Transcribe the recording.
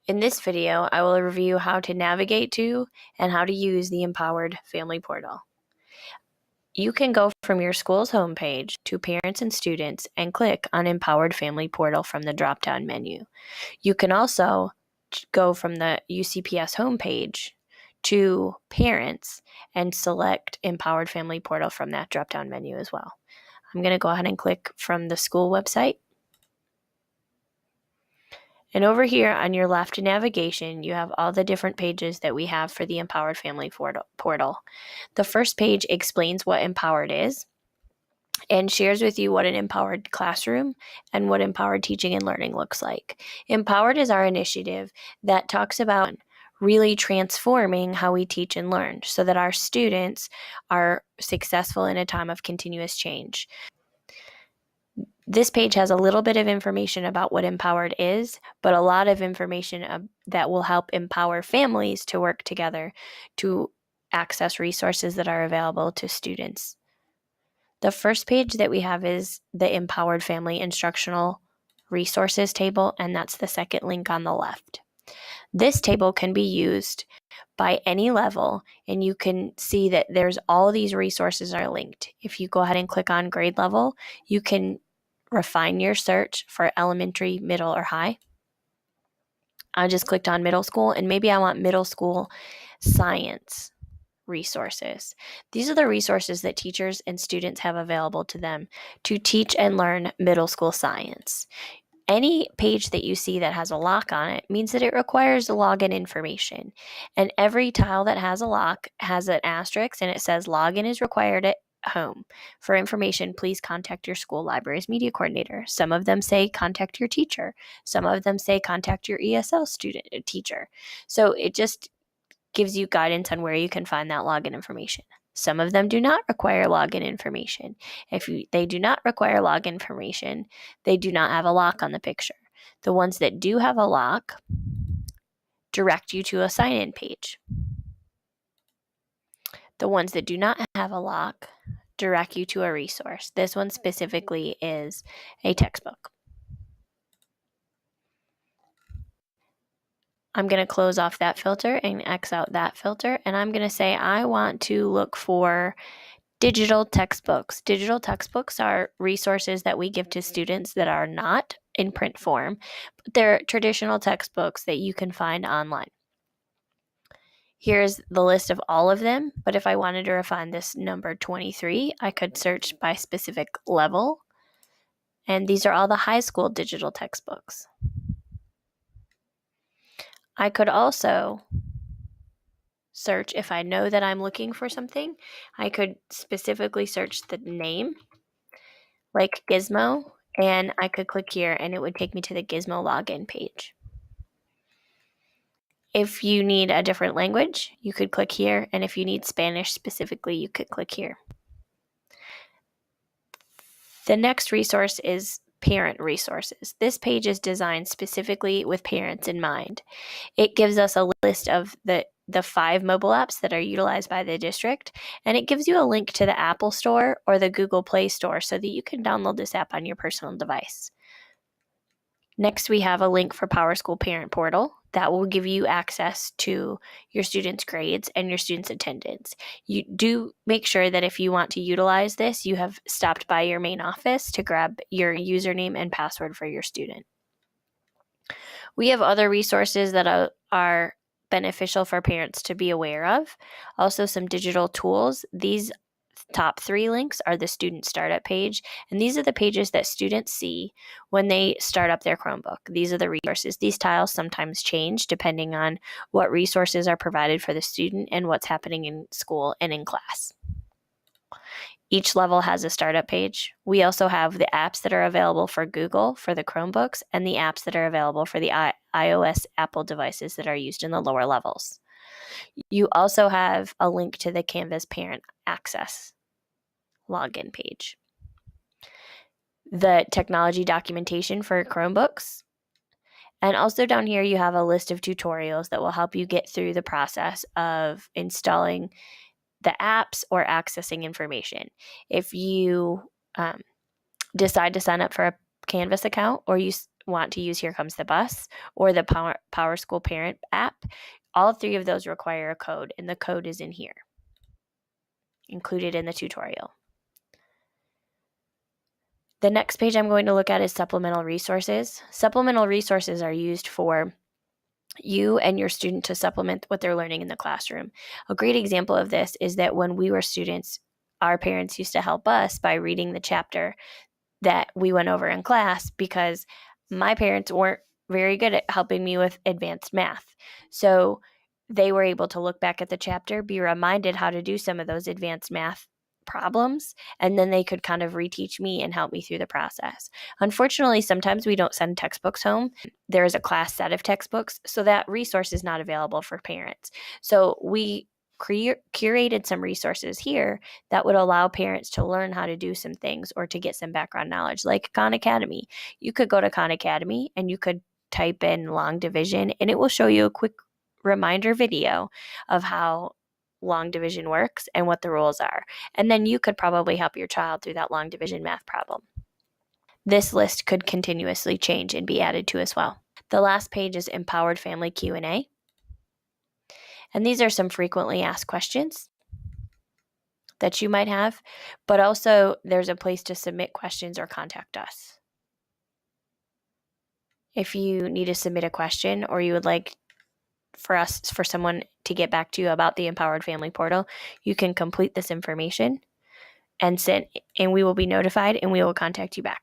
In this video, I will review how to navigate to and how to use the Empowered Family Portal. You can go from your school's homepage to Parents and Students and click on Empowered Family Portal from the drop-down menu. You can also go from the UCPS homepage to Parents and select Empowered Family Portal from that drop-down menu as well. I'm going to go ahead and click from the school website. And over here on your left navigation, you have all the different pages that we have for the Empowered Family Portal. The first page explains what Empowered is and shares with you what an empowered classroom and what empowered teaching and learning looks like. Empowered is our initiative that talks about really transforming how we teach and learn so that our students are successful in a time of continuous change. This page has a little bit of information about what Empowered is, but a lot of information that will help empower families to work together to access resources that are available to students. The first page that we have is the Empowered Family Instructional Resources table, and that's the second link on the left. This table can be used by any level, and you can see that there's all these resources are linked. If you go ahead and click on grade level, you can refine your search for elementary, middle, or high. I just clicked on middle school, and maybe I want middle school science resources. These are the resources that teachers and students have available to them to teach and learn middle school science. Any page that you see that has a lock on it means that it requires login information. And every tile that has a lock has an asterisk and it says login is required at home. For information, please contact your school library's media coordinator. Some of them say contact your teacher. Some of them say contact your ESL teacher. So it just gives you guidance on where you can find that login information. Some of them do not require login information. If they do not require login information, they do not have a lock on the picture. The ones that do have a lock direct you to a sign-in page. The ones that do not have a lock direct you to a resource. This one specifically is a textbook. I'm going to close off that filter and X out that filter, and I'm going to say I want to look for digital textbooks. Digital textbooks are resources that we give to students that are not in print form, but they're traditional textbooks that you can find online. Here's the list of all of them, but if I wanted to refine this number 23, I could search by specific level, and these are all the high school digital textbooks. I could also search, if I know that I'm looking for something, I could specifically search the name, like Gizmo, and I could click here and it would take me to the Gizmo login page. If you need a different language, you could click here, and if you need Spanish specifically, you could click here. The next resource is parent resources. This page is designed specifically with parents in mind. It gives us a list of the 5 mobile apps that are utilized by the district, and it gives you a link to the Apple Store or the Google Play Store so that you can download this app on your personal device. Next, we have a link for PowerSchool Parent Portal that will give you access to your students' grades and your students' attendance. You do make sure that if you want to utilize this, you have stopped by your main office to grab your username and password for your student. We have other resources that are beneficial for parents to be aware of. Also, some digital tools. These top 3 links are the student startup page, and these are the pages that students see when they start up their Chromebook. These are the resources. These tiles sometimes change depending on what resources are provided for the student and what's happening in school and in class. Each level has a startup page. We also have the apps that are available for Google for the Chromebooks and the apps that are available for the iOS Apple devices that are used in the lower levels. You also have a link to the Canvas Parent Access login page. The technology documentation for Chromebooks. And also down here you have a list of tutorials that will help you get through the process of installing the apps or accessing information. If you decide to sign up for a Canvas account or you want to use Here Comes the Bus or the Power School Parent app. All 3 of those require a code, and the code is in here, included in the tutorial. The next page I'm going to look at is supplemental resources. Supplemental resources are used for you and your student to supplement what they're learning in the classroom. A great example of this is that when we were students, our parents used to help us by reading the chapter that we went over in class, because my parents weren't very good at helping me with advanced math. So they were able to look back at the chapter, be reminded how to do some of those advanced math problems, and then they could kind of reteach me and help me through the process. Unfortunately, sometimes we don't send textbooks home. There is a class set of textbooks, so that resource is not available for parents. So we curated some resources here that would allow parents to learn how to do some things or to get some background knowledge, like Khan Academy. You could go to Khan Academy and you could type in long division, and it will show you a quick reminder video of how long division works and what the rules are. And then you could probably help your child through that long division math problem. This list could continuously change and be added to as well. The last page is Empowered Family Q&A. And these are some frequently asked questions that you might have, but also there's a place to submit questions or contact us. If you need to submit a question or you would like for someone to get back to you about the Empowered Family Portal, you can complete this information and we will be notified and we will contact you back.